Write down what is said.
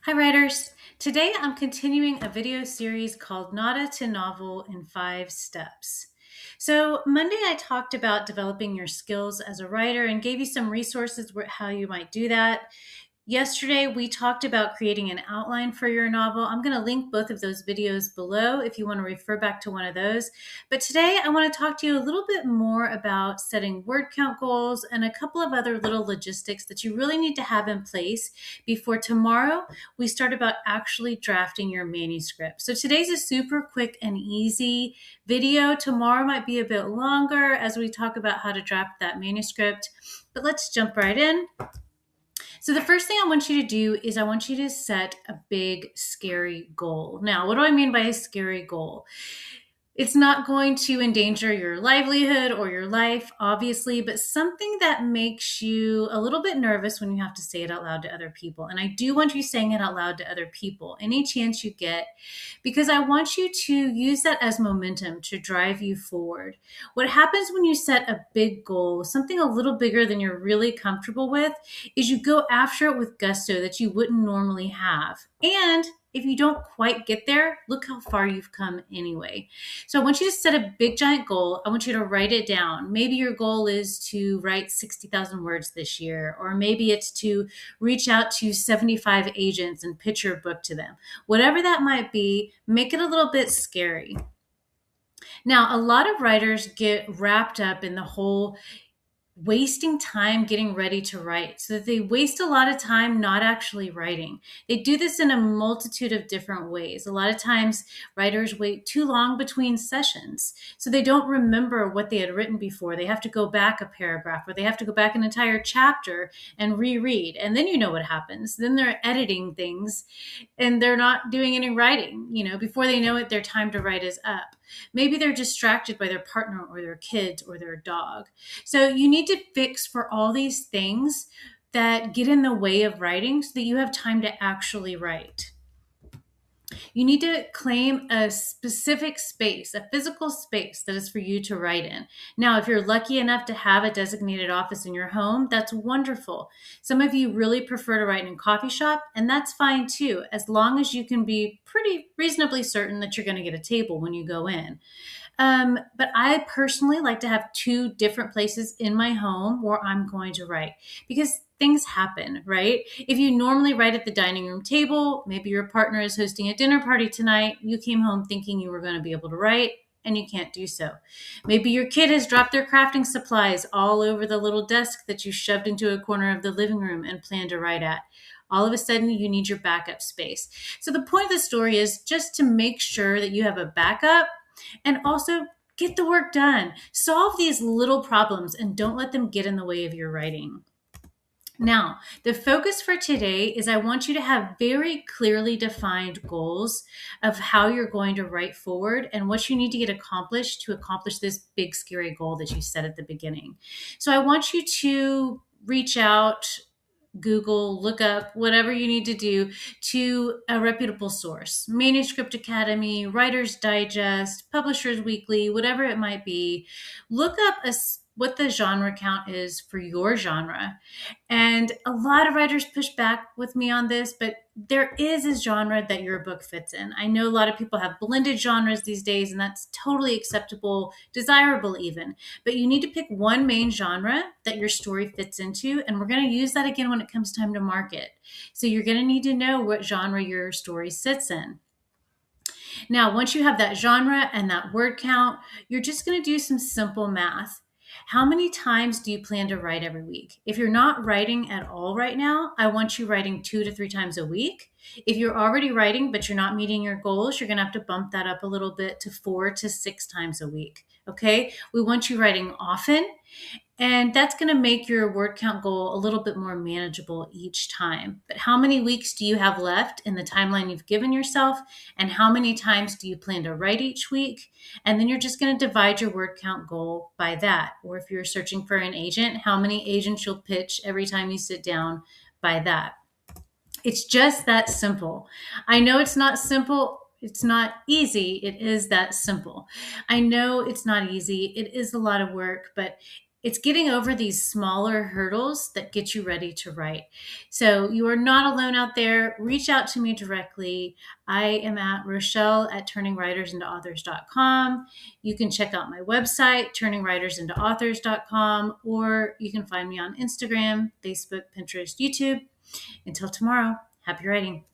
Hi writers! Today I'm continuing a video series called Nada to Novel in 5 Steps. So Monday I talked about developing your skills as a writer and gave you some resources how you might do that. Yesterday, we talked about creating an outline for your novel. I'm going to link both of those videos below if you want to refer back to one of those. But today, I want to talk to you a little bit more about setting word count goals and a couple of other little logistics that you really need to have in place before tomorrow we start about actually drafting your manuscript. So today's a super quick and easy video. Tomorrow might be a bit longer as we talk about how to draft that manuscript. But let's jump right in. So the first thing I want you to do is I want you to set a big, scary goal. Now, what do I mean by a scary goal? It's not going to endanger your livelihood or your life, obviously, but something that makes you a little bit nervous when you have to say it out loud to other people. And I do want you saying it out loud to other people any chance you get, because I want you to use that as momentum to drive you forward. What happens when you set a big goal, something a little bigger than you're really comfortable with, is you go after it with gusto that you wouldn't normally have. And if you don't quite get there, look how far you've come anyway. So I want you to set a big, giant goal. I want you to write it down. Maybe your goal is to write 60,000 words this year, or maybe it's to reach out to 75 agents and pitch your book to them. Whatever that might be, make it a little bit scary. Now, a lot of writers get wrapped up in the whole wasting time getting ready to write, so that they waste a lot of time not actually writing. They do this in a multitude of different ways. A lot of times writers wait too long between sessions, so they don't remember what they had written before. They have to go back a paragraph, or they have to go back an entire chapter and reread. And then you know what happens. Then they're editing things and they're not doing any writing. Before they know it, their time to write is up. Maybe they're distracted by their partner or their kids or their dog. So you need to fix for all these things that get in the way of writing so that you have time to actually write. You need to claim a specific space, a physical space that is for you to write in. Now, if you're lucky enough to have a designated office in your home, that's wonderful. Some of you really prefer to write in a coffee shop, and that's fine too, as long as you can be pretty reasonably certain that you're going to get a table when you go in. But I personally like to have 2 different places in my home where I'm going to write, because things happen, right? If you normally write at the dining room table, maybe your partner is hosting a dinner party tonight, you came home thinking you were going to be able to write, and you can't do so. Maybe your kid has dropped their crafting supplies all over the little desk that you shoved into a corner of the living room and planned to write at. All of a sudden, you need your backup space. So the point of the story is just to make sure that you have a backup, and also get the work done. Solve these little problems and don't let them get in the way of your writing. Now, the focus for today is I want you to have very clearly defined goals of how you're going to write forward and what you need to get accomplished to accomplish this big, scary goal that you set at the beginning. So I want you to reach out, Google, look up whatever you need to do to a reputable source, Manuscript Academy, Writer's Digest, Publishers Weekly, whatever it might be. Look up what the genre count is for your genre. And a lot of writers push back with me on this, but there is a genre that your book fits in. I know a lot of people have blended genres these days, and that's totally acceptable, desirable even. But you need to pick one main genre that your story fits into, and we're going to use that again when it comes time to market. So you're going to need to know what genre your story sits in. Now, once you have that genre and that word count, you're just going to do some simple math. How many times do you plan to write every week? If you're not writing at all right now, I want you writing 2 to 3 times a week. If you're already writing, but you're not meeting your goals, you're going to have to bump that up a little bit to 4 to 6 times a week. Okay? We want you writing often, and that's going to make your word count goal a little bit more manageable each time. But how many weeks do you have left in the timeline you've given yourself? And how many times do you plan to write each week? And then you're just going to divide your word count goal by that. Or if you're searching for an agent, how many agents you'll pitch every time you sit down by that. It's just that simple. I know it's not simple. It's not easy. It is that simple. I know it's not easy. It is a lot of work, but It's getting over these smaller hurdles that get you ready to write. So you are not alone out there. Reach out to me directly. I am at Rochelle at turningwritersintoauthors.com. You can check out my website, turningwritersintoauthors.com, or you can find me on Instagram, Facebook, Pinterest, YouTube. Until tomorrow, happy writing.